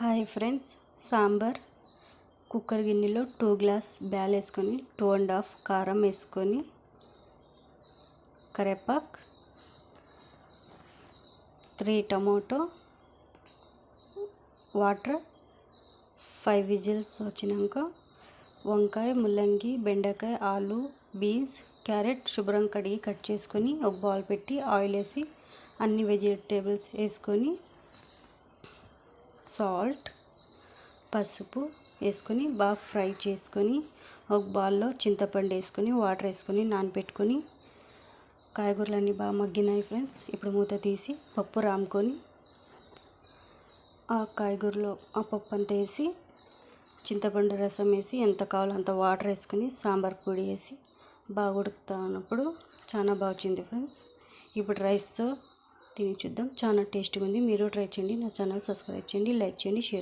Hi friends, sambar cooker గిన్నెలో 2 glass బ్యాల్ వేసుకొని 2.5 కారం వేసుకొని కరివేపాకు 3 టమాటో వాటర్ 5 విజిల్స్ వచ్చినాక వంకాయ, ముల్లంగి, బెండకాయ, ఆలు, బీన్స్, క్యారెట్ శుభ్రం కడిగి కట్ చేసుకొని ఒక బౌల్ పెట్టి ఆయిల్ వేసి అన్ని వెజిటేబుల్స్ వేసుకొని సాల్ట్, పసుపు వేసుకొని బాగా ఫ్రై చేసుకొని ఒక బౌల్లో చింతపండు వేసుకొని వాటర్ వేసుకొని నానబెట్టుకొని కాయగూరలన్నీ బాగా మగ్గినాయి ఫ్రెండ్స్. ఇప్పుడు మూత తీసి పప్పు రాముకొని ఆ కాయగూరలో ఆ పప్పు అంతా వేసి చింతపండు రసం వేసి ఎంత కావాలో అంత వాటర్ వేసుకొని సాంబార్ పొడి వేసి బాగా ఉడుకుతా ఉన్నప్పుడు చాలా బాగా వచ్చింది ఫ్రెండ్స్. ఇప్పుడు రైస్తో తిని చూద్దాం. చాలా టేస్ట్గా ఉంది. మీరు ట్రై చేయండి. నా ఛానల్ సబ్స్క్రైబ్ చేయండి, లైక్ చేయండి, షేర్